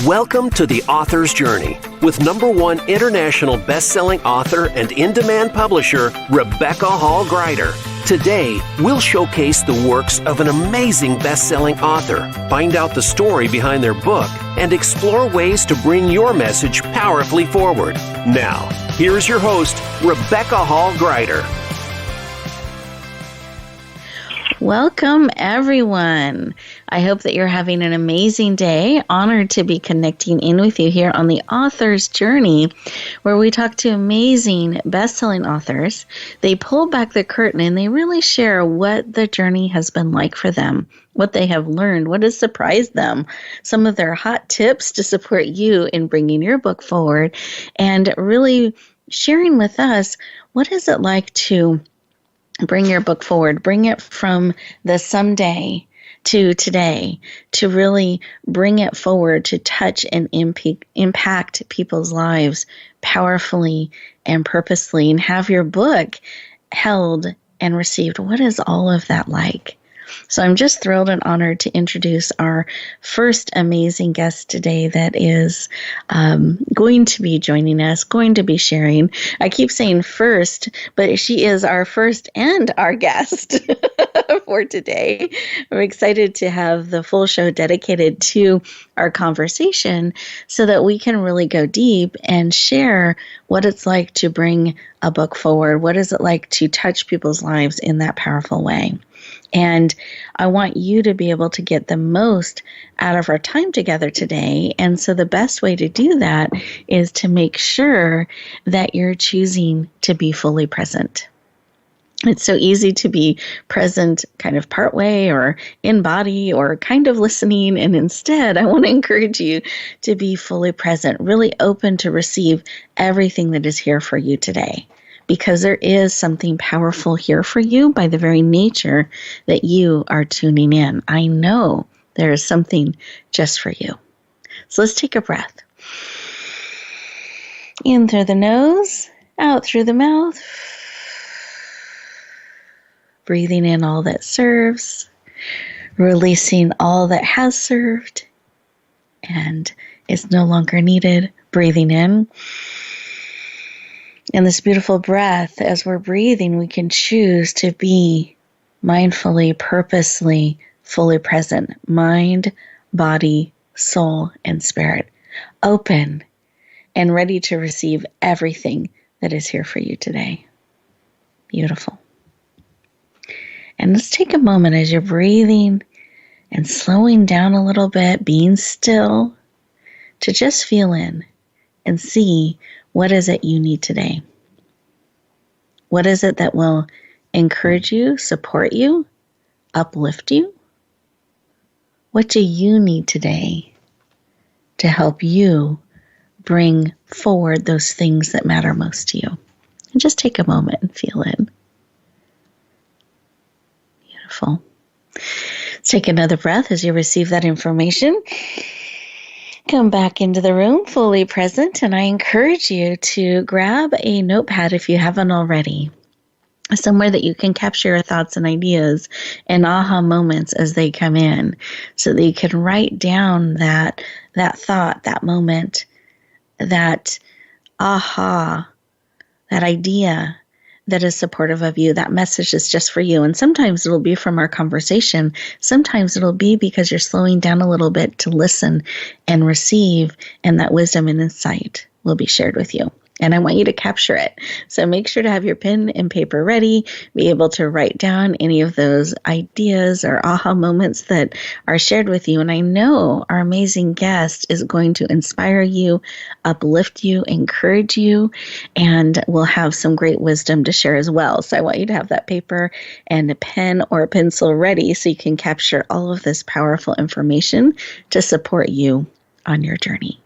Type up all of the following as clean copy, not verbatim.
Welcome to The Author's Journey with #1 international best-selling author and in-demand publisher, Rebecca Hall Gruyter. Today, we'll showcase the works of an amazing best-selling author, find out the story behind their book, and explore ways to bring your message powerfully forward. Now, here's your host, Rebecca Hall Gruyter. Welcome, everyone. I hope that you're having an amazing day. Honored to be connecting in with you here on The Author's Journey, where we talk to amazing best-selling authors. They pull back the curtain and they really share what the journey has been like for them, what they have learned, what has surprised them, some of their hot tips to support you in bringing your book forward, and really sharing with us what is it like to bring your book forward, bring it from the someday to today, to really bring it forward to touch and impact people's lives powerfully and purposely, and have your book held and received. What is all of that like? So I'm just thrilled and honored to introduce our first amazing guest today that is going to be joining us, going to be sharing. I keep saying first, but she is our first and our guest for today. I'm excited to have the full show dedicated to our conversation so that we can really go deep and share what it's like to bring a book forward. What is it like to touch people's lives in that powerful way? And I want you to be able to get the most out of our time together today. And so the best way to do that is to make sure that you're choosing to be fully present. It's so easy to be present kind of part way or in body or kind of listening. And instead, I want to encourage you to be fully present, really open to receive everything that is here for you today. Because there is something powerful here for you by the very nature that you are tuning in. I know there is something just for you. So let's take a breath. In through the nose, out through the mouth. Breathing in all that serves, releasing all that has served and is no longer needed. Breathing in. And this beautiful breath, as we're breathing, we can choose to be mindfully, purposely, fully present. Mind, body, soul, and spirit. Open and ready to receive everything that is here for you today. Beautiful. And let's take a moment as you're breathing and slowing down a little bit, being still, to just feel in and see what is it you need today. What is it that will encourage you, support you, uplift you? What do you need today to help you bring forward those things that matter most to you? And just take a moment and feel in. Beautiful. Let's take another breath as you receive that information. Come back into the room fully present, and I encourage you to grab a notepad if you haven't already, somewhere that you can capture your thoughts and ideas and aha moments as they come in, so that you can write down that thought, that moment, that aha, that idea that is supportive of you. That message is just for you. And sometimes it'll be from our conversation. Sometimes it'll be because you're slowing down a little bit to listen and receive, and that wisdom and insight will be shared with you. And I want you to capture it. So make sure to have your pen and paper ready, be able to write down any of those ideas or aha moments that are shared with you. And I know our amazing guest is going to inspire you, uplift you, encourage you, and will have some great wisdom to share as well. So I want you to have that paper and a pen or a pencil ready so you can capture all of this powerful information to support you on your journey.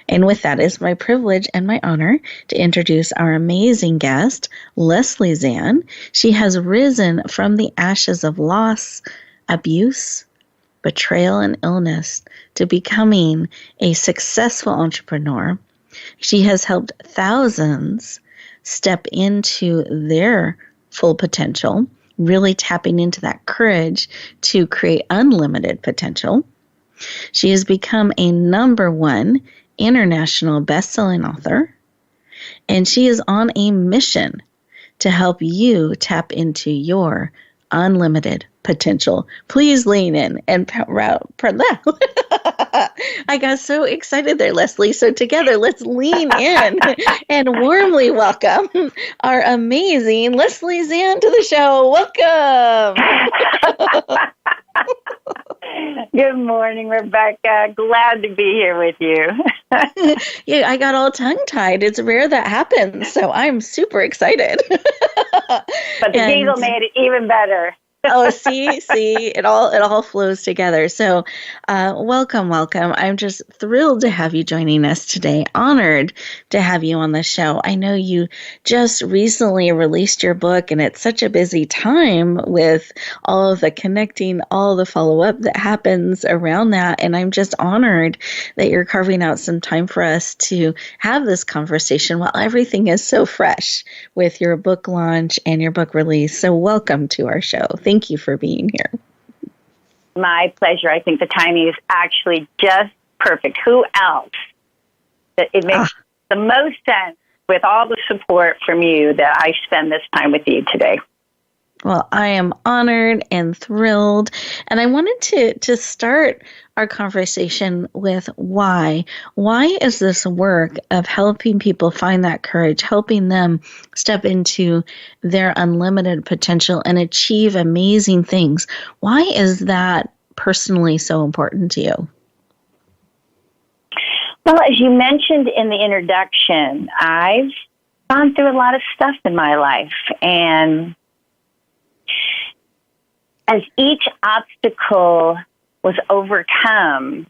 And with that, it's my privilege and my honor to introduce our amazing guest, Leslie Zann. She has risen from the ashes of loss, abuse, betrayal, and illness to becoming a successful entrepreneur. She has helped thousands step into their full potential, really tapping into that courage to create unlimited potential. She has become a #1 international best-selling author, and she is on a mission to help you tap into your unlimited potential. Please lean in and I got so excited there, Leslie. So together, let's lean in and warmly welcome our amazing Leslie Zann to the show. Welcome. Good morning, Rebecca. Glad to be here with you. Yeah, I got all tongue-tied. It's rare that happens, so I'm super excited. But the diesel made it even better. Oh, see, it all flows together. So, welcome. I'm just thrilled to have you joining us today. Honored to have you on the show. I know you just recently released your book, and it's such a busy time with all of the connecting, all the follow-up that happens around that. And I'm just honored that you're carving out some time for us to have this conversation while everything is so fresh with your book launch and your book release. So, welcome to our show. Thank you for being here. My pleasure. I think the timing is actually just perfect. Who else? It makes the most sense with all the support from you that I spend this time with you today. Well, I am honored and thrilled. And I wanted to start our conversation with why. Why is this work of helping people find that courage, helping them step into their unlimited potential and achieve amazing things? Why is that personally so important to you? Well, as you mentioned in the introduction, I've gone through a lot of stuff in my life, and as each obstacle was overcome,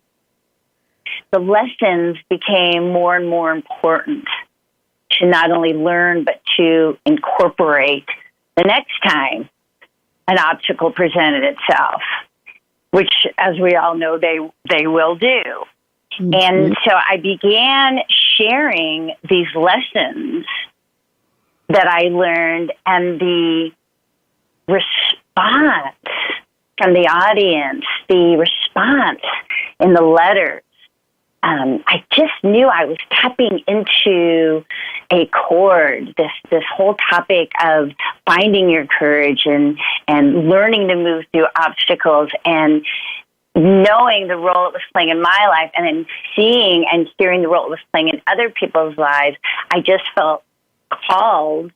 the lessons became more and more important to not only learn, but to incorporate the next time an obstacle presented itself, which, as we all know, they will do. Mm-hmm. And so I began sharing these lessons that I learned, and the response from the audience, the response in the letters, I just knew I was tapping into a chord, this whole topic of finding your courage and learning to move through obstacles and knowing the role it was playing in my life, and then seeing and hearing the role it was playing in other people's lives. I just felt called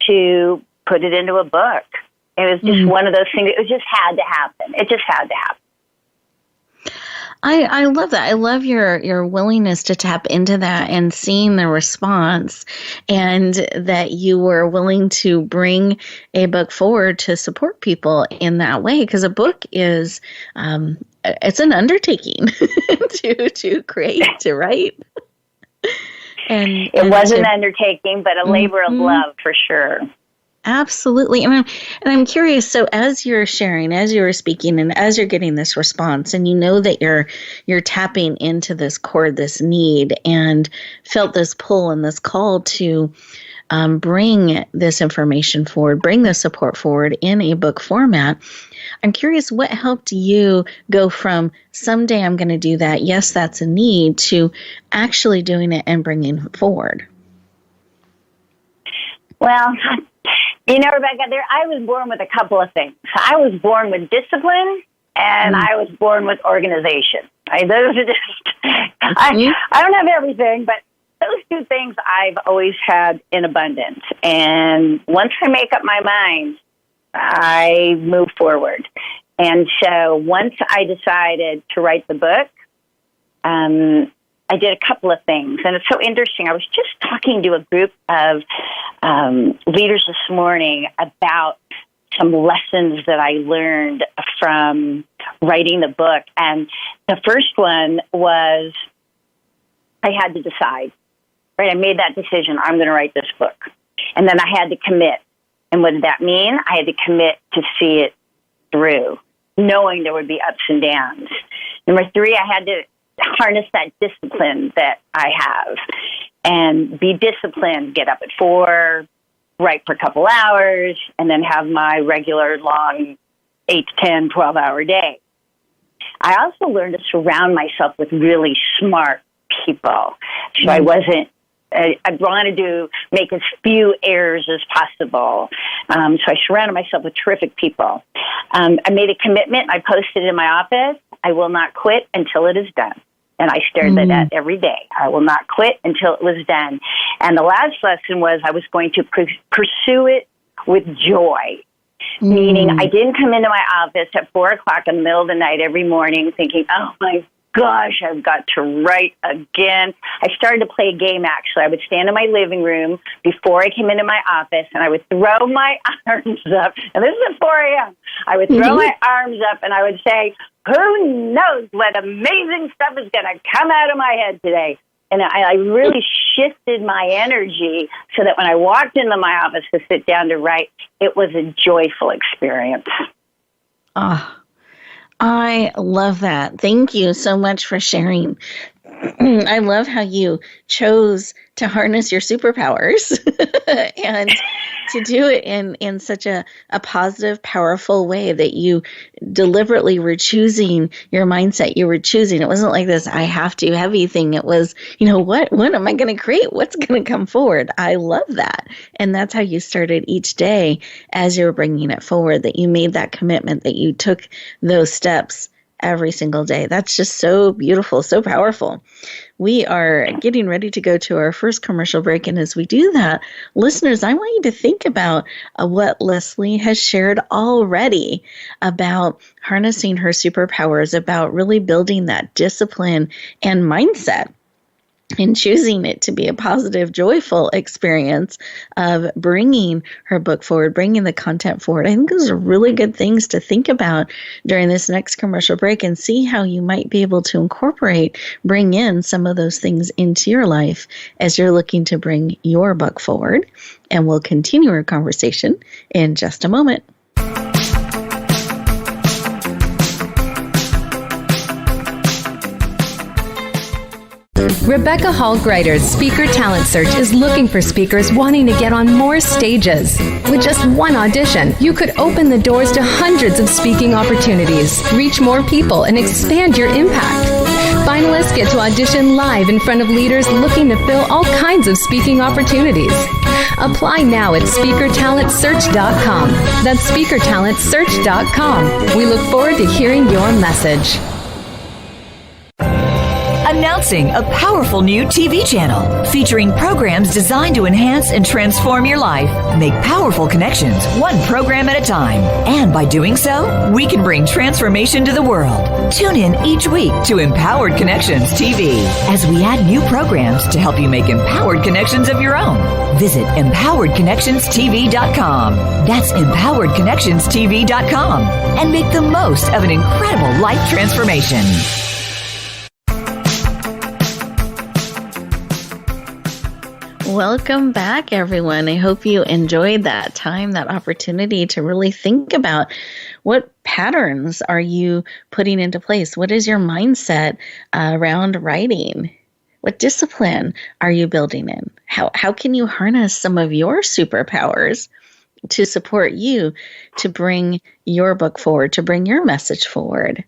to put it into a book. It was just one of those things. It just had to happen. It just had to happen. I love that. I love your willingness to tap into that and seeing the response, and that you were willing to bring a book forward to support people in that way. Because a book is, it's an undertaking to create, to write. And it was an undertaking, but a labor of love for sure. Absolutely. And I'm curious, so as you're sharing, as you're speaking, and as you're getting this response, and you know that you're tapping into this chord, this need, and felt this pull and this call to bring this information forward, bring this support forward in a book format, I'm curious what helped you go from someday I'm going to do that, yes, that's a need, to actually doing it and bringing it forward? Well, you know, Rebecca, I was born with a couple of things. I was born with discipline, and I was born with organization. Those are just, I don't have everything, but those two things I've always had in abundance. And once I make up my mind, I move forward. And so once I decided to write the book, I did a couple of things, and it's so interesting. I was just talking to a group of leaders this morning about some lessons that I learned from writing the book. And the first one was I had to decide, right? I made that decision. I'm going to write this book. And then I had to commit. And what did that mean? I had to commit to see it through, knowing there would be ups and downs. Number three, I had to harness that discipline that I have and be disciplined, get up at 4, write for a couple hours, and then have my regular long 8 to 10, 12-hour day. I also learned to surround myself with really smart people. So I wasn't, I wanted to make as few errors as possible. So I surrounded myself with terrific people. I made a commitment. I posted in my office, I will not quit until it is done. And I stared at that every day. I will not quit until it was done. And the last lesson was I was going to pursue it with joy. Meaning I didn't come into my office at 4 o'clock in the middle of the night every morning thinking, oh my gosh, I've got to write again. I started to play a game, actually. I would stand in my living room before I came into my office, and I would throw my arms up. And this is at 4 a.m. I would throw my arms up, and I would say, who knows what amazing stuff is going to come out of my head today. And I really shifted my energy so that when I walked into my office to sit down to write, it was a joyful experience. I love that. Thank you so much for sharing. I love how you chose to harness your superpowers and to do it in such a positive, powerful way that you deliberately were choosing your mindset. You were choosing. It wasn't like this I have to heavy thing. It was, what am I going to create? What's going to come forward? I love that. And that's how you started each day as you were bringing it forward, that you made that commitment, that you took those steps every single day. That's just so beautiful, so powerful. We are getting ready to go to our first commercial break. And as we do that, listeners, I want you to think about what Leslie has shared already about harnessing her superpowers, about really building that discipline and mindset, and choosing it to be a positive, joyful experience of bringing her book forward, bringing the content forward. I think those are really good things to think about during this next commercial break and see how you might be able to bring in some of those things into your life as you're looking to bring your book forward. And we'll continue our conversation in just a moment. Rebecca Hall Greider's Speaker Talent Search is looking for speakers wanting to get on more stages. With just one audition, you could open the doors to hundreds of speaking opportunities, reach more people, and expand your impact. Finalists get to audition live in front of leaders looking to fill all kinds of speaking opportunities. Apply now at SpeakerTalentSearch.com. That's SpeakerTalentSearch.com. We look forward to hearing your message. Announcing a powerful new TV channel featuring programs designed to enhance and transform your life. Make powerful connections, one program at a time. And by doing so, we can bring transformation to the world. Tune in each week to Empowered Connections TV as we add new programs to help you make empowered connections of your own. Visit EmpoweredConnectionsTV.com. That's EmpoweredConnectionsTV.com. And make the most of an incredible life transformation. Welcome back, everyone. I hope you enjoyed that time, that opportunity to really think about what patterns are you putting into place? What is your mindset around writing? What discipline are you building in? How can you harness some of your superpowers to support you to bring your book forward, to bring your message forward?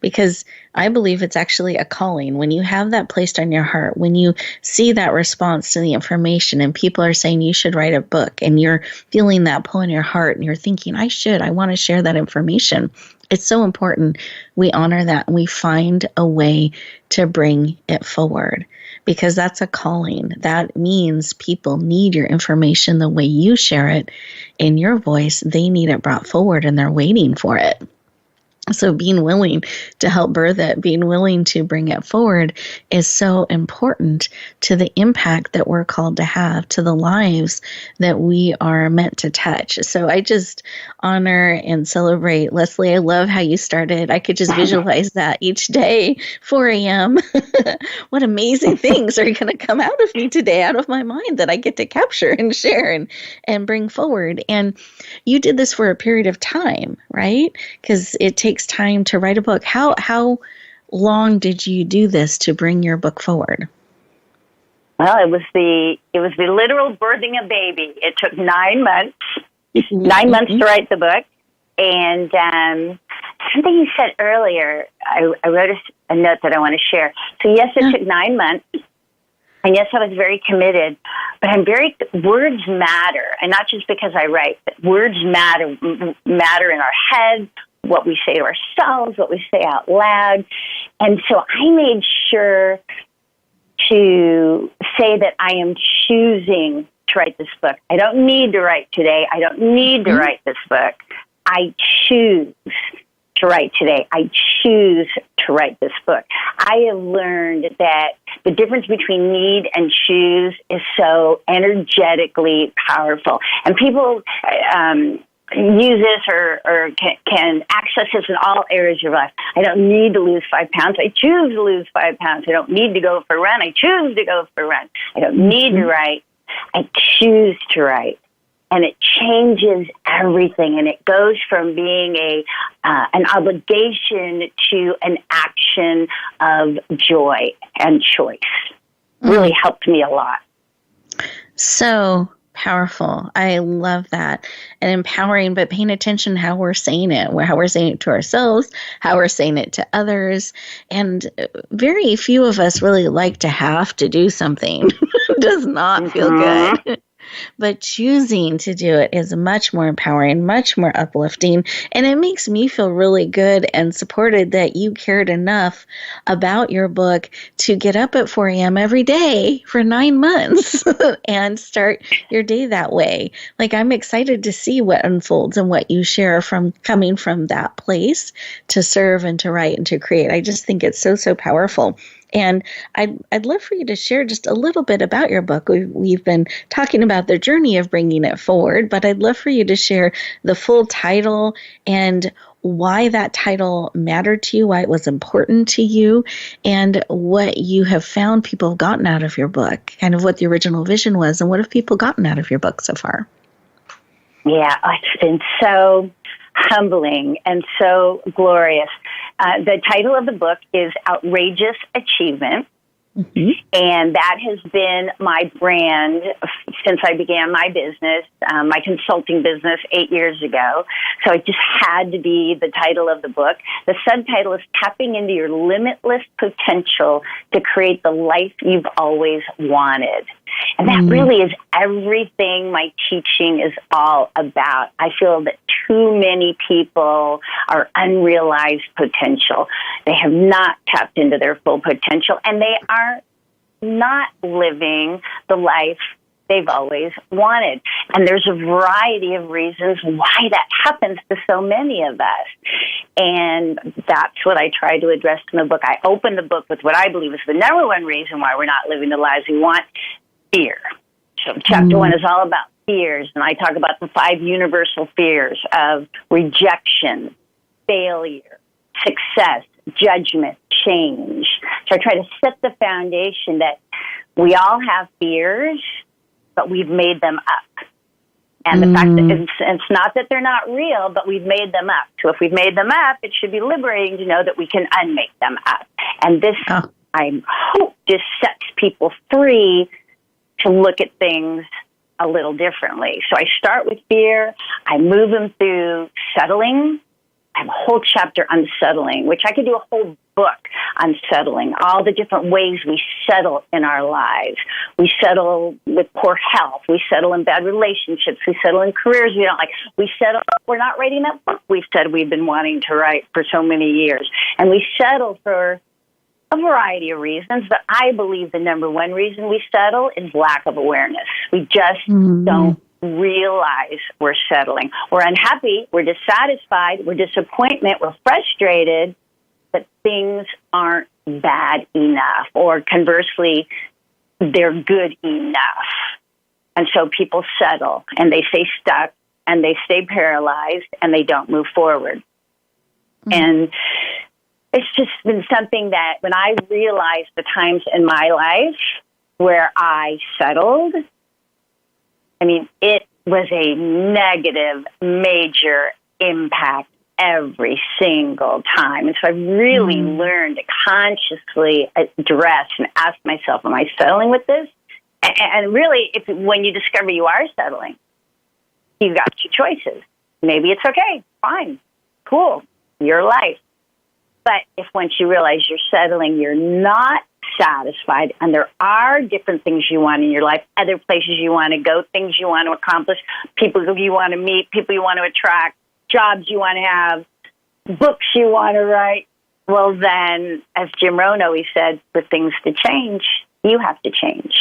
Because I believe it's actually a calling. When you have that placed on your heart, when you see that response to the information and people are saying you should write a book and you're feeling that pull in your heart and you're thinking, I want to share that information. It's so important we honor that and we find a way to bring it forward because that's a calling. That means people need your information the way you share it in your voice. They need it brought forward and they're waiting for it. So being willing to help birth it, being willing to bring it forward is so important to the impact that we're called to have, to the lives that we are meant to touch. So I just honor and celebrate Leslie. I love how you started. I could just visualize that each day, 4 a.m. What amazing things are going to come out of me today, out of my mind that I get to capture and share and bring forward. And you did this for a period of time, right? Because it takes time to write a book. How long did you do this to bring your book forward? Well, it was the literal birthing a baby. It took 9 months, 9 months to write the book, and something you said earlier, I wrote a note that I want to share. So yes, it took 9 months. And yes, I was very committed, but words matter. And not just because I write, but words matter in our heads, what we say to ourselves, what we say out loud. And so I made sure to say that I am choosing to write this book. I don't need to write today. I don't need to write this book. I choose to write today. I choose to write this book. I have learned that the difference between need and choose is so energetically powerful. And people use this or can access this in all areas of your life. I don't need to lose 5 pounds. I choose to lose 5 pounds. I don't need to go for a run. I choose to go for a run. I don't need to write. I choose to write. And it changes everything, and it goes from being an obligation to an action of joy and choice. Really helped me a lot. So powerful. I love that. And empowering, but paying attention how we're saying it, how we're saying it to ourselves, how we're saying it to others. And very few of us really like to have to do something. Does not feel good. But choosing to do it is much more empowering, much more uplifting, and it makes me feel really good and supported that you cared enough about your book to get up at 4 a.m. every day for 9 months and start your day that way. Like, I'm excited to see what unfolds and what you share from coming from that place to serve and to write and to create. I just think it's so, so powerful. And I'd love for you to share just a little bit about your book. We've been talking about the journey of bringing it forward, but I'd love for you to share the full title and why that title mattered to you, why it was important to you, and what you have found people have gotten out of your book, kind of what the original vision was, and what have people gotten out of your book so far? Yeah, it's been so humbling and so glorious. The title of the book is Outrageous Achievement, and that has been my brand since I began my business, my consulting business 8 years ago. So it just had to be the title of the book. The subtitle is Tapping into Your Limitless Potential to Create the Life You've Always Wanted. And that really is everything my teaching is all about. I feel that too many people are unrealized potential. They have not tapped into their full potential, and they are not living the life they've always wanted. And there's a variety of reasons why that happens to so many of us. And that's what I try to address in the book. I open the book with what I believe is the number one reason why we're not living the lives we want: fear. So chapter 1 is all about fears, and I talk about the 5 universal fears of rejection, failure, success, judgment, change. So I try to set the foundation that we all have fears, but we've made them up. And the fact that it's not that they're not real, but we've made them up. So if we've made them up, it should be liberating to know that we can unmake them up. And this, I hope, just sets people free to look at things a little differently. So I start with fear. I move them through settling. I have a whole chapter on settling, which I could do a whole book on settling, all the different ways we settle in our lives. We settle with poor health. We settle in bad relationships. We settle in careers we don't like. We settle, we're not writing that book we've said we've been wanting to write for so many years. And we settle for a variety of reasons, but I believe the number one reason we settle is lack of awareness. We just don't realize we're settling. We're unhappy, we're dissatisfied, we're disappointed, we're frustrated that things aren't bad enough, or conversely, they're good enough. And so people settle, and they stay stuck, and they stay paralyzed, and they don't move forward. And it's just been something that when I realized the times in my life where I settled, I mean, it was a negative, major impact every single time. And so I've really learned to consciously address and ask myself, am I settling with this? And really, when you discover you are settling, you've got 2 choices. Maybe it's okay, fine, cool. your life. But if once you realize you're settling, you're not satisfied, and there are different things you want in your life, other places you want to go, things you want to accomplish, people you want to meet, people you want to attract, jobs you want to have, books you want to write, well then, as Jim Rohn always said, for things to change, you have to change.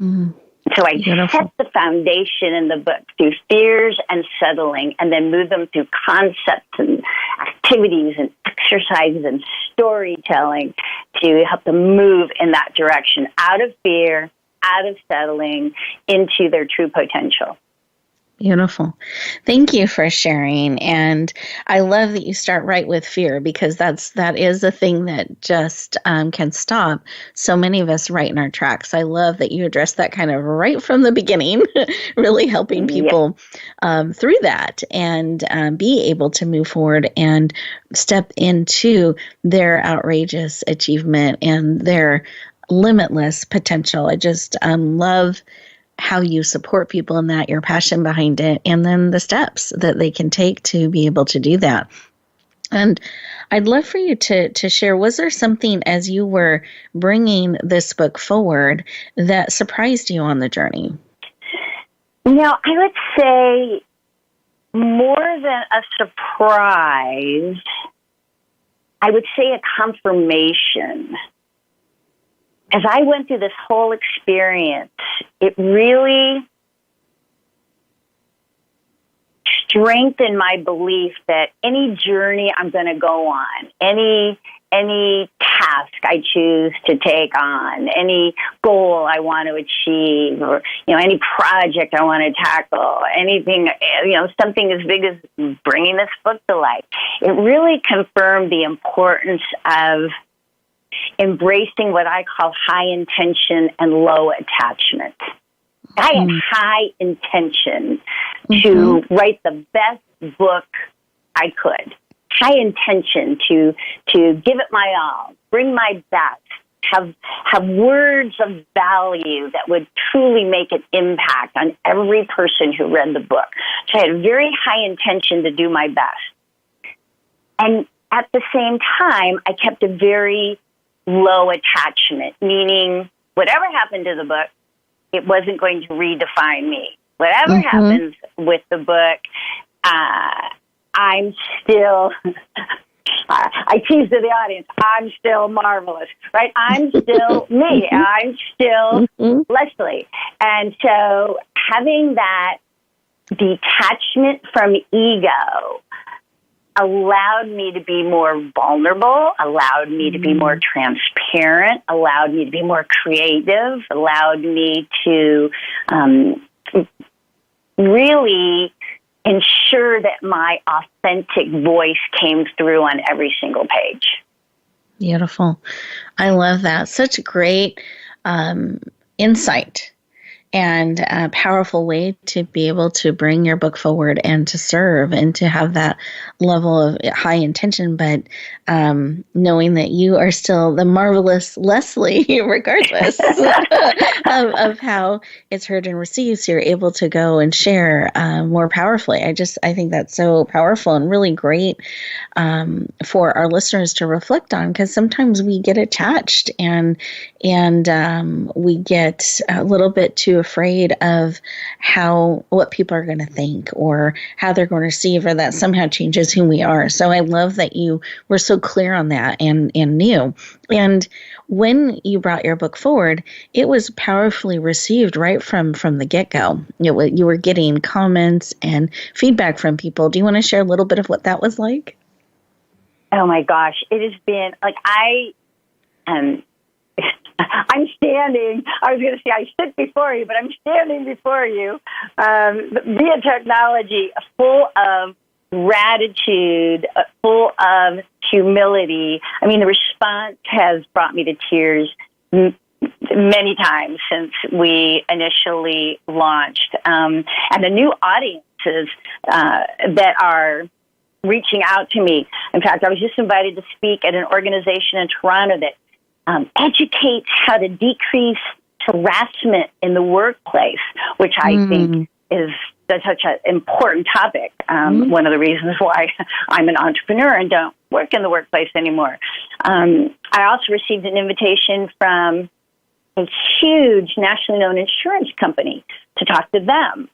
Mm-hmm. So I set the foundation in the book through fears and settling, and then move them through concepts and activities and exercises and storytelling to help them move in that direction, out of fear, out of settling, into their true potential. Beautiful. Thank you for sharing. And I love that you start right with fear, because that is a thing that just can stop so many of us right in our tracks. I love that you address that kind of right from the beginning, really helping people through that and be able to move forward and step into their outrageous achievement and their limitless potential. I just love how you support people in that, your passion behind it, and then the steps that they can take to be able to do that. And I'd love for you to share, was there something as you were bringing this book forward that surprised you on the journey? I would say more than a surprise, I would say a confirmation. As I went through this whole experience, it really strengthened my belief that any journey I'm going to go on, any task I choose to take on, any goal I want to achieve, or any project I want to tackle, anything, something as big as bringing this book to life, it really confirmed the importance of embracing what I call high intention and low attachment. I had high intention to write the best book I could. High intention to give it my all, bring my best, have words of value that would truly make an impact on every person who read the book. So I had very high intention to do my best. And at the same time, I kept a very low attachment, meaning whatever happened to the book, it wasn't going to redefine me. Whatever happens with the book, I'm still, I tease to the audience, I'm still marvelous, right? I'm still me. I'm still Leslie. And so having that detachment from ego allowed me to be more vulnerable, allowed me to be more transparent, allowed me to be more creative, allowed me to really ensure that my authentic voice came through on every single page. Beautiful. I love that. Such a great insight and a powerful way to be able to bring your book forward and to serve and to have that level of high intention, but knowing that you are still the marvelous Leslie, regardless of how it's heard and received. So you're able to go and share more powerfully. I think that's so powerful and really great for our listeners to reflect on, because sometimes we get attached and we get a little bit too afraid of what people are going to think or how they're going to receive, or that somehow changes who we are. So I love that you were so clear on that and knew. And when you brought your book forward, it was powerfully received right from the get-go. You were getting comments and feedback from people. Do you want to share a little bit of what that was like? Oh my gosh, it has been like I'm standing, I was going to say I sit before you, but I'm standing before you via technology, full of gratitude, full of humility. I mean, the response has brought me to tears many times since we initially launched. And the new audiences that are reaching out to me. In fact, I was just invited to speak at an organization in Toronto that educates how to decrease harassment in the workplace, which I think is such an important topic. One of the reasons why I'm an entrepreneur and don't work in the workplace anymore. I also received an invitation from a huge nationally known insurance company to talk to them.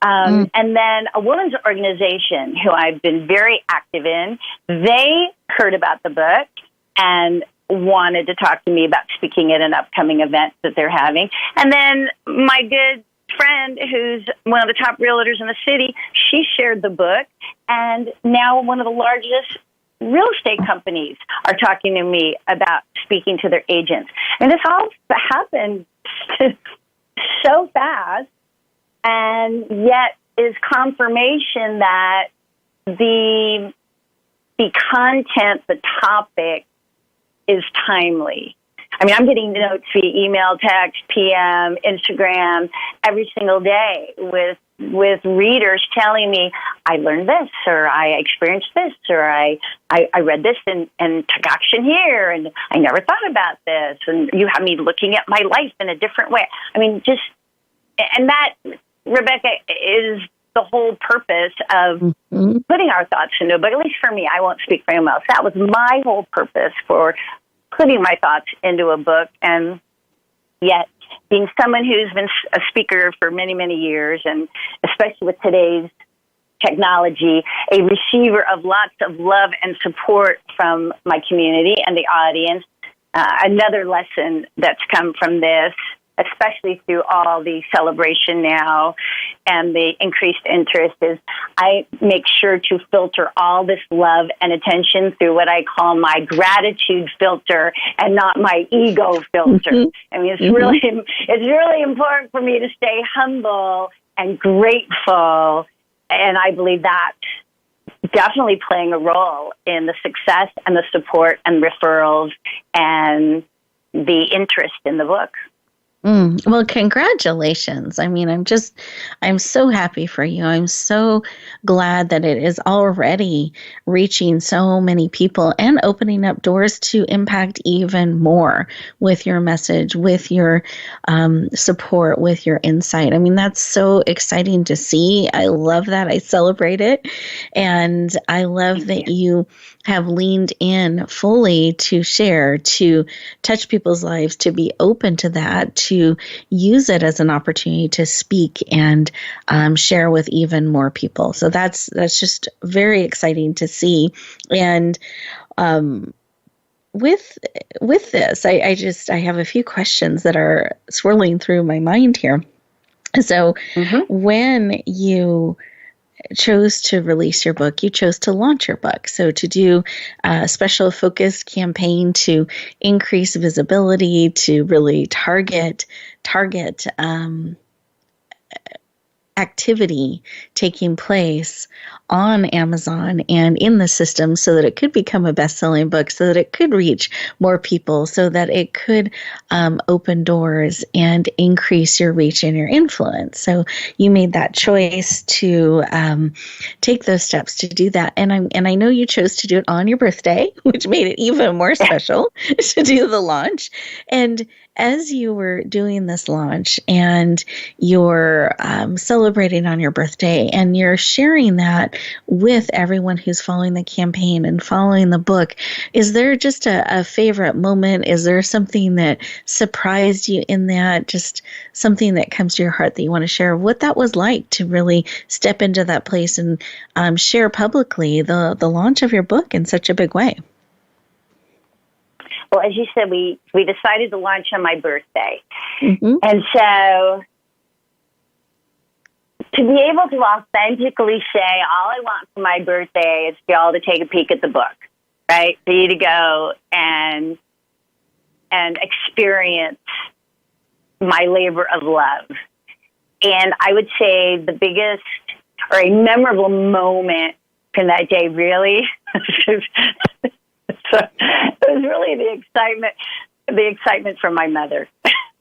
And then a women's organization who I've been very active in, they heard about the book and wanted to talk to me about speaking at an upcoming event that they're having. And then my good friend, who's one of the top realtors in the city, she shared the book, and now one of the largest real estate companies are talking to me about speaking to their agents. And this all happened so fast, and yet is confirmation that the content, the topic, is timely. I mean, I'm getting notes via email, text, PM, Instagram every single day with readers telling me, I learned this, or I experienced this, or I read this and took action here, and I never thought about this, and you have me looking at my life in a different way. I mean, and that, Rebecca, is the whole purpose of putting our thoughts into a book. At least for me, I won't speak for anyone else. That was my whole purpose for putting my thoughts into a book. And yet, being someone who's been a speaker for many, many years, and especially with today's technology, a receiver of lots of love and support from my community and the audience, another lesson that's come from this, especially through all the celebration now and the increased interest, is I make sure to filter all this love and attention through what I call my gratitude filter and not my ego filter. I mean, it's really important for me to stay humble and grateful, and I believe that's definitely playing a role in the success and the support and referrals and the interest in the book. Well, congratulations. I mean, I'm so happy for you. I'm so glad that it is already reaching so many people and opening up doors to impact even more with your message, with your support, with your insight. I mean, that's so exciting to see. I love that. I celebrate it. And I love that you have leaned in fully to share, to touch people's lives, to be open to that, to use it as an opportunity to speak and share with even more people. So that's just very exciting to see. And with this, I have a few questions that are swirling through my mind here. So when you chose to release your book, you chose to launch your book. So to do a special focused campaign to increase visibility, to really target activity taking place on Amazon and in the system so that it could become a best-selling book, so that it could reach more people, so that it could open doors and increase your reach and your influence. So you made that choice to take those steps to do that. And I know you chose to do it on your birthday, which made it even more special to do the launch. And as you were doing this launch and you're celebrating on your birthday and you're sharing that with everyone who's following the campaign and following the book, is there just a favorite moment? Is there something that surprised you in that? Just something that comes to your heart that you want to share what that was like to really step into that place and share publicly the launch of your book in such a big way? Well, as you said, we decided to launch on my birthday. And so to be able to authentically say, all I want for my birthday is for y'all to take a peek at the book, right? For you to go and experience my labor of love. And I would say the biggest or a memorable moment from that day really so it was really the excitement from my mother.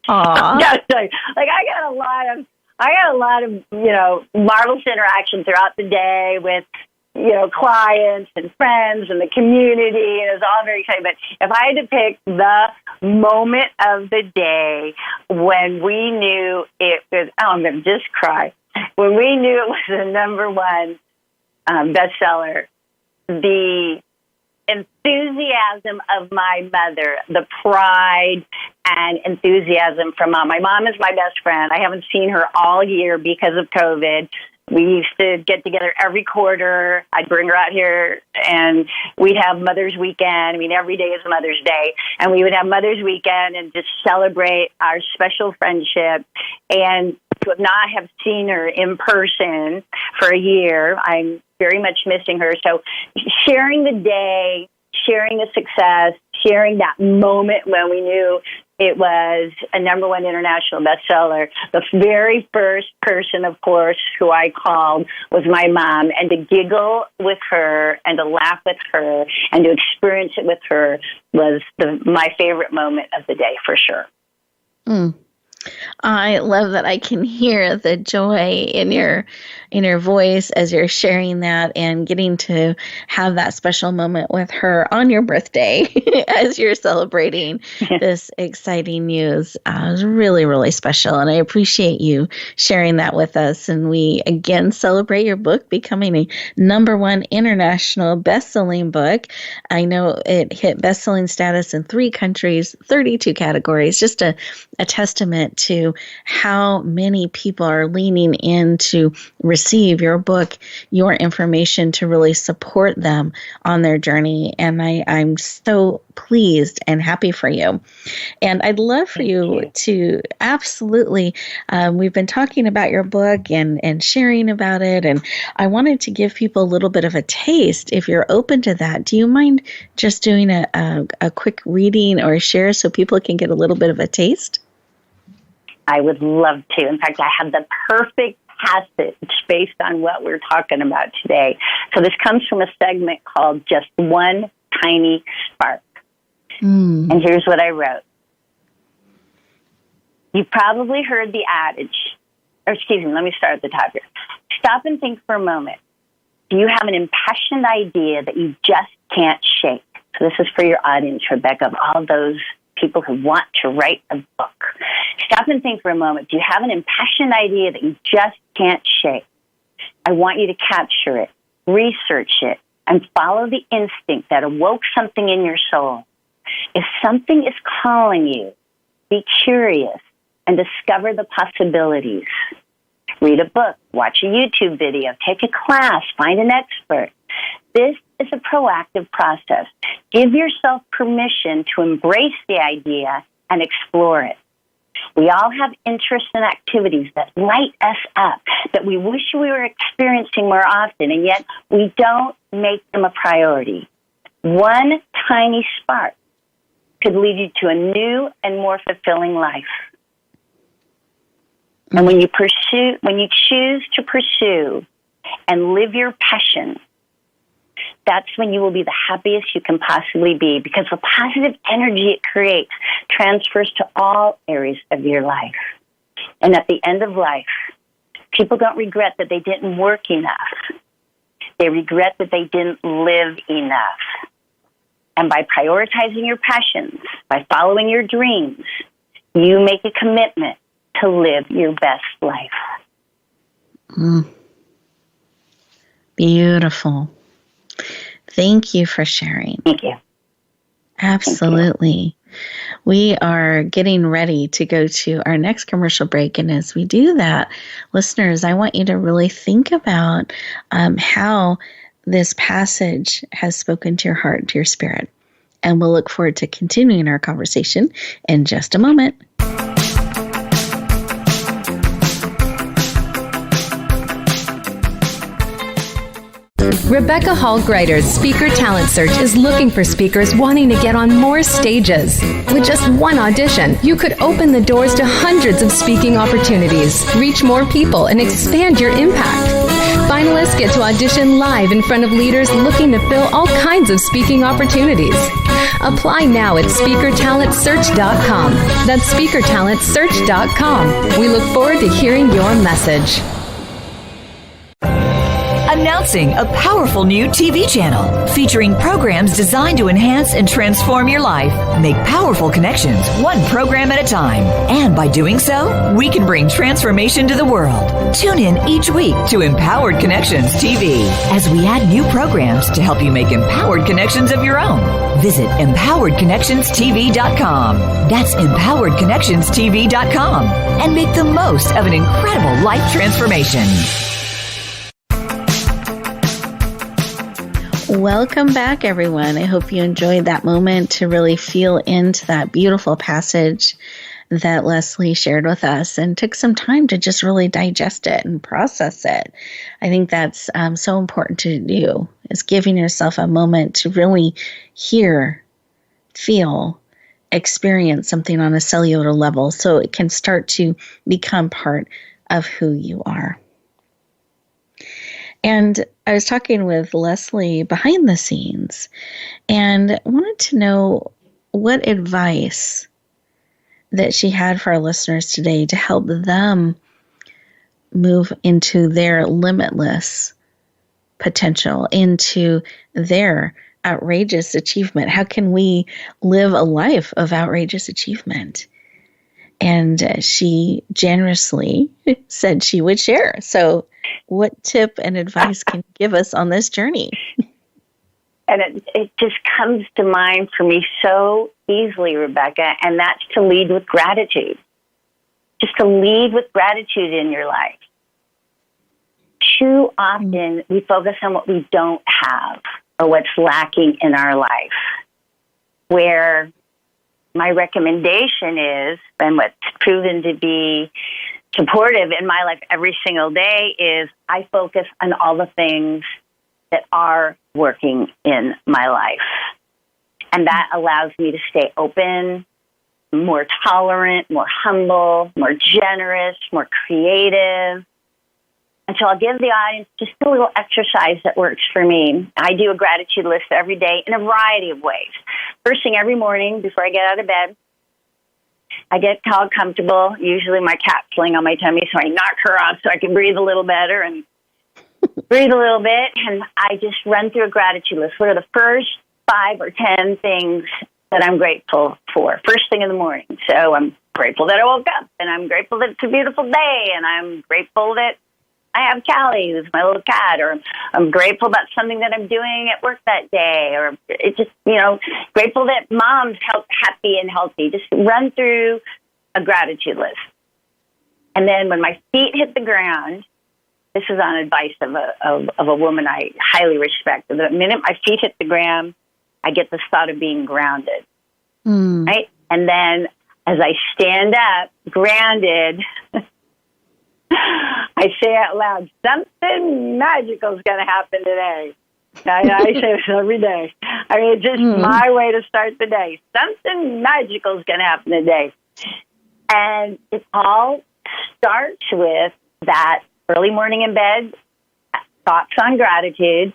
Aww. I got a lot of marvelous interaction throughout the day with clients and friends and the community, and it was all very exciting. But if I had to pick the moment of the day when we knew it was, I'm going to just cry. when we knew it was the number one bestseller, the enthusiasm of my mother, the pride and enthusiasm from Mom. My mom is my best friend. I haven't seen her all year because of COVID. We used to get together every quarter. I'd bring her out here, and we'd have Mother's Weekend. I mean, every day is Mother's Day. And we would have Mother's Weekend and just celebrate our special friendship. And to not have seen her in person for a year, I'm very much missing her. So sharing the day, sharing the success, sharing that moment when we knew it was a number one international bestseller. The very first person, of course, who I called was my mom, and to giggle with her and to laugh with her and to experience it with her was my favorite moment of the day, for sure. I love that I can hear the joy in your voice as you're sharing that and getting to have that special moment with her on your birthday as you're celebrating this exciting news. It was really, really special, and I appreciate you sharing that with us. And we again celebrate your book becoming a number one international best-selling book. I know it hit best-selling status in 3 countries, 32 categories. Just a testament to how many people are leaning in to receive your book, your information, to really support them on their journey. And I'm so pleased and happy for you. And I'd love for you to absolutely, we've been talking about your book and sharing about it. And I wanted to give people a little bit of a taste. If you're open to that, do you mind just doing a quick reading or share so people can get a little bit of a taste? I would love to. In fact, I have the perfect passage based on what we're talking about today. So this comes from a segment called Just One Tiny Spark. And here's what I wrote. You probably heard the adage, or excuse me, let me start at the top here. Stop and think for a moment. Do you have an impassioned idea that you just can't shake? So this is for your audience, Rebecca, of all those people who want to write a book. Stop and think for a moment. Do you have an impassioned idea that you just can't shake? I want you to capture it, research it, and follow the instinct that awoke something in your soul. If something is calling you, be curious and discover the possibilities. Read a book, watch a YouTube video, take a class, find an expert. This is a proactive process. Give yourself permission to embrace the idea and explore it. We all have interests and activities that light us up, that we wish we were experiencing more often, and yet we don't make them a priority. One tiny spark could lead you to a new and more fulfilling life. And when you choose to pursue and live your passion, that's when you will be the happiest you can possibly be, because the positive energy it creates transfers to all areas of your life. And at the end of life, people don't regret that they didn't work enough. They regret that they didn't live enough. And by prioritizing your passions, by following your dreams, you make a commitment to live your best life. Beautiful. Thank you for sharing. Thank you. Absolutely. We are getting ready to go to our next commercial break. And as we do that, listeners, I want you to really think about how this passage has spoken to your heart and to your spirit. And we'll look forward to continuing our conversation in just a moment. Rebecca Hall Greider's Speaker Talent Search is looking for speakers wanting to get on more stages. With just one audition, you could open the doors to hundreds of speaking opportunities, reach more people, and expand your impact. Finalists get to audition live in front of leaders looking to fill all kinds of speaking opportunities. Apply now at SpeakerTalentSearch.com. That's SpeakerTalentSearch.com. We look forward to hearing your message. Announcing a powerful new TV channel featuring programs designed to enhance and transform your life. Make powerful connections, one program at a time. And by doing so, we can bring transformation to the world. Tune in each week to Empowered Connections TV as we add new programs to help you make empowered connections of your own. Visit empoweredconnectionstv.com. That's empoweredconnectionstv.com. And make the most of an incredible life transformation. Welcome back, everyone. I hope you enjoyed that moment to really feel into that beautiful passage that Leslie shared with us and took some time to just really digest it and process it. I think that's so important to do, is giving yourself a moment to really hear, feel, experience something on a cellular level so it can start to become part of who you are. And I was talking with Leslie behind the scenes and wanted to know what advice that she had for our listeners today to help them move into their limitless potential, into their outrageous achievement. How can we live a life of outrageous achievement? And she generously said she would share. So what tip and advice can you give us on this journey? And it just comes to mind for me so easily, Rebecca, and that's to lead with gratitude. Just to lead with gratitude in your life. Too often we focus on what we don't have or what's lacking in our life, where my recommendation is, and what's proven to be supportive in my life every single day, is I focus on all the things that are working in my life. And that allows me to stay open, more tolerant, more humble, more generous, more creative. And so I'll give the audience just a little exercise that works for me. I do a gratitude list every day in a variety of ways. First thing every morning before I get out of bed, I get all comfortable. Usually my cat's laying on my tummy, so I knock her off so I can breathe a little better and breathe a little bit. And I just run through a gratitude list. What are the first 5 or 10 things that I'm grateful for? First thing in the morning. So I'm grateful that I woke up, and I'm grateful that it's a beautiful day, and I'm grateful that I have Callie, who's my little cat, or I'm grateful about something that I'm doing at work that day, or it's just, grateful that mom's happy and healthy. Just run through a gratitude list. And then when my feet hit the ground, this is on advice of a woman I highly respect. The minute my feet hit the ground, I get this thought of being grounded, right? And then as I stand up, grounded, I say out loud, something magical is going to happen today. I say this every day. I mean, it's just my way to start the day. Something magical is going to happen today. And it all starts with that early morning in bed, thoughts on gratitude.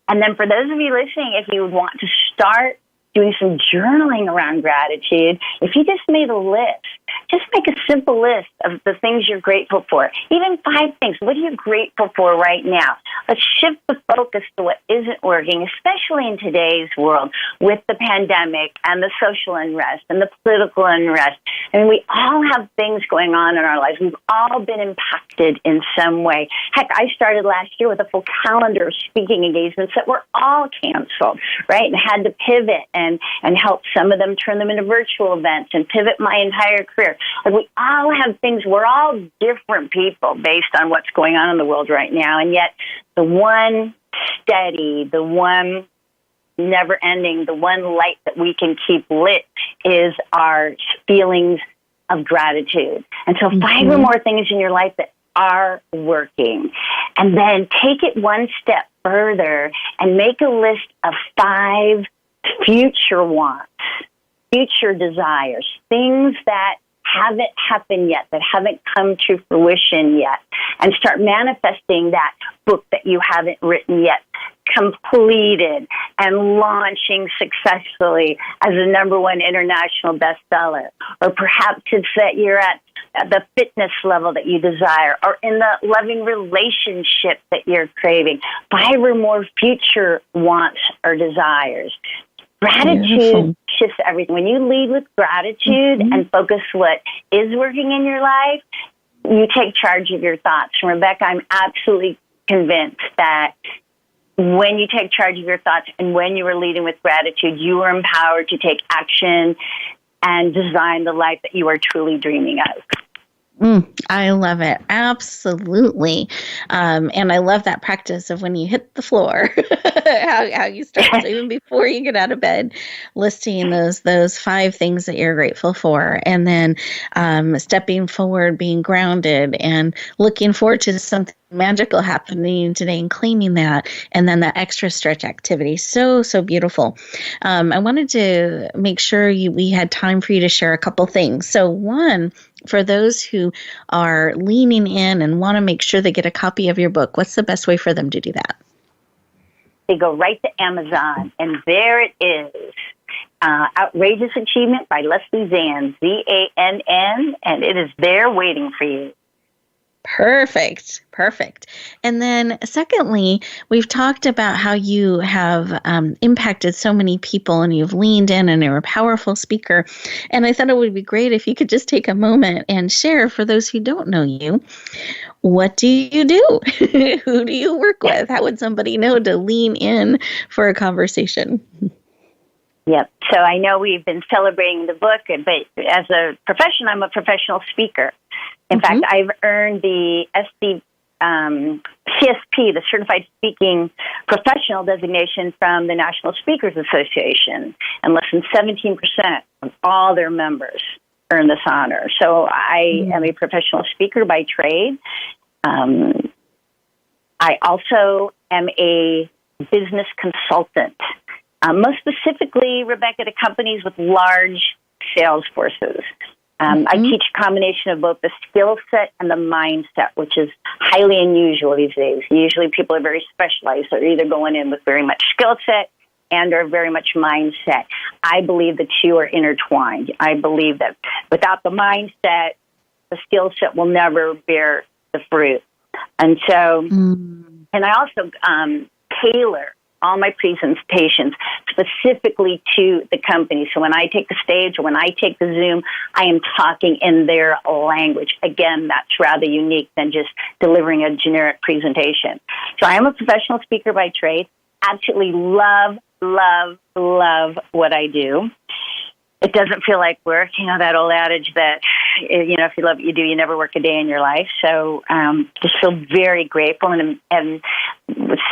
And then for those of you listening, if you want to start doing some journaling around gratitude, if you just made a list, just make a simple list of the things you're grateful for. Even 5 things. What are you grateful for right now? Let's shift the focus to what isn't working, especially in today's world with the pandemic and the social unrest and the political unrest. I mean, we all have things going on in our lives. We've all been impacted in some way. Heck, I started last year with a full calendar of speaking engagements that were all canceled, right? And had to pivot and help some of them turn them into virtual events and pivot my entire career. Like, we all have things. We're all different people based on what's going on in the world right now. And yet the one steady, the one never ending, the one light that we can keep lit is our feelings of gratitude. And so 5 or more things in your life that are working. And then take it one step further and make a list of 5 future wants, future desires, things that haven't happened yet, that haven't come to fruition yet, and start manifesting that book that you haven't written yet, completed and launching successfully as a #1 international bestseller. Or perhaps it's that you're at the fitness level that you desire, or in the loving relationship that you're craving. 5 or more future wants or desires. Gratitude shifts everything. When you lead with gratitude and focus what is working in your life, you take charge of your thoughts. And Rebecca, I'm absolutely convinced that when you take charge of your thoughts and when you are leading with gratitude, you are empowered to take action and design the life that you are truly dreaming of. I love it. Absolutely. And I love that practice of when you hit the floor, how you start, so even before you get out of bed, listing those 5 things that you're grateful for, and then stepping forward, being grounded, and looking forward to something magical happening today and claiming that, and then that extra stretch activity. So beautiful. I wanted to make sure we had time for you to share a couple things. So one, for those who are leaning in and want to make sure they get a copy of your book, what's the best way for them to do that? They go right to Amazon, and there it is. Outrageous Achievement by Leslie Zann, Zann, and it is there waiting for you. Perfect. And then secondly, we've talked about how you have impacted so many people, and you've leaned in and you're a powerful speaker. And I thought it would be great if you could just take a moment and share, for those who don't know you, what do you do? Who do you work with? How would somebody know to lean in for a conversation? Yep. So I know we've been celebrating the book, but as a profession, I'm a professional speaker. In fact, I've earned the CSP, the Certified Speaking Professional designation from the National Speakers Association, and less than 17% of all their members earn this honor. So I am a professional speaker by trade. I also am a business consultant. Most specifically, Rebecca, to companies with large sales forces. I teach a combination of both the skill set and the mindset, which is highly unusual these days. Usually people are very specialized. They're either going in with very much skill set and or very much mindset. I believe the two are intertwined. I believe that without the mindset, the skill set will never bear the fruit. And so, and I also tailor all my presentations specifically to the company. So when I take the stage or when I take the Zoom, I am talking in their language. Again, that's rather unique than just delivering a generic presentation. So I am a professional speaker by trade. Absolutely love what I do. It doesn't feel like work, that old adage that, if you love what you do, you never work a day in your life. So just feel very grateful. And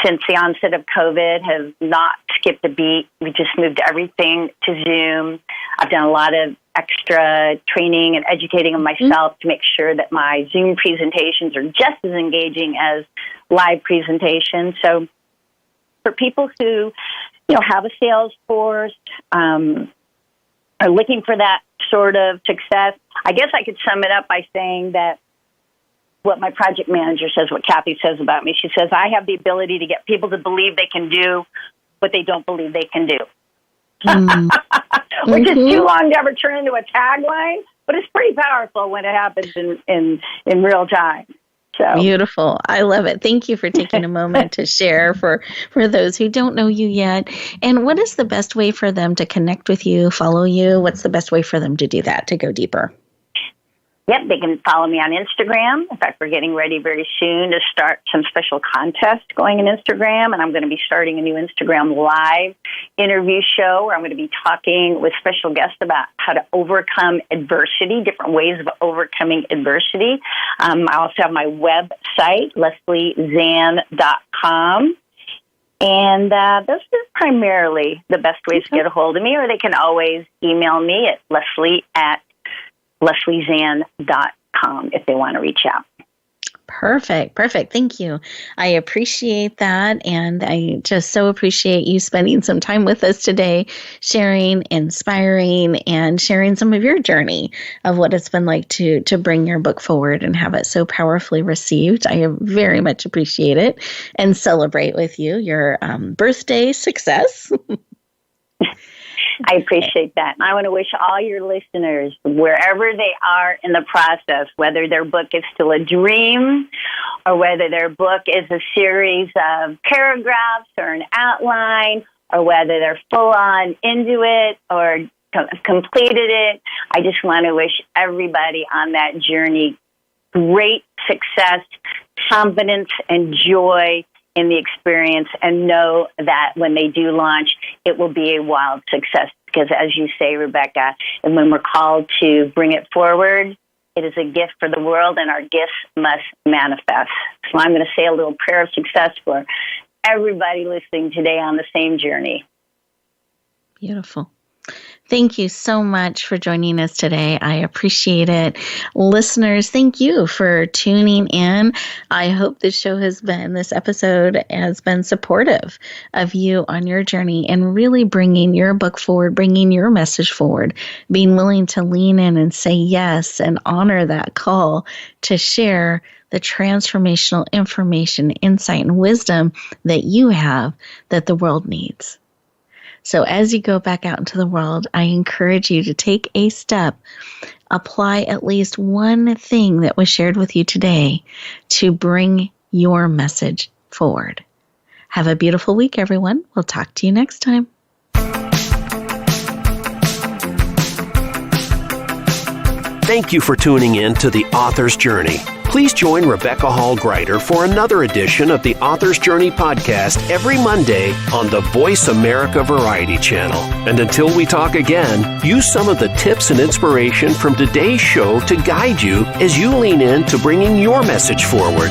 since the onset of COVID, have not skipped a beat. We just moved everything to Zoom. I've done a lot of extra training and educating of myself to make sure that my Zoom presentations are just as engaging as live presentations. So for people who, have a sales force, are looking for that sort of success, I guess I could sum it up by saying that what my project manager says, what Kathy says about me, she says, I have the ability to get people to believe they can do what they don't believe they can do. Which is too long to ever turn into a tagline, but it's pretty powerful when it happens in real time. So. Beautiful. I love it. Thank you for taking a moment to share for those who don't know you yet. And what is the best way for them to connect with you, follow you? What's the best way for them to do that, to go deeper? Yep, they can follow me on Instagram. In fact, we're getting ready very soon to start some special contests going on Instagram, and I'm going to be starting a new Instagram Live interview show where I'm going to be talking with special guests about how to overcome adversity, different ways of overcoming adversity. I also have my website, lesliezann.com. And those are primarily the best ways to get a hold of me, or they can always email me at lesliezann.com if they want to reach out. Perfect. Thank you. I appreciate that. And I just so appreciate you spending some time with us today, sharing, inspiring, and sharing some of your journey of what it's been like to bring your book forward and have it so powerfully received. I very much appreciate it and celebrate with you your birthday success. I appreciate that. And I want to wish all your listeners, wherever they are in the process, whether their book is still a dream or whether their book is a series of paragraphs or an outline, or whether they're full on into it or completed it, I just want to wish everybody on that journey great success, confidence, and joy in the experience, and know that when they do launch, it will be a wild success. Because as you say, Rebecca, and when we're called to bring it forward, it is a gift for the world, and our gifts must manifest. So I'm going to say a little prayer of success for everybody listening today on the same journey. Beautiful. Thank you so much for joining us today. I appreciate it. Listeners, thank you for tuning in. I hope this episode has been supportive of you on your journey and really bringing your book forward, bringing your message forward, being willing to lean in and say yes and honor that call to share the transformational information, insight, and wisdom that you have that the world needs. So as you go back out into the world, I encourage you to take a step, apply at least one thing that was shared with you today to bring your message forward. Have a beautiful week, everyone. We'll talk to you next time. Thank you for tuning in to The Author's Journey. Please join Rebecca Hall Gruyter for another edition of the Author's Journey podcast every Monday on the Voice America Variety Channel. And until we talk again, use some of the tips and inspiration from today's show to guide you as you lean in to bringing your message forward.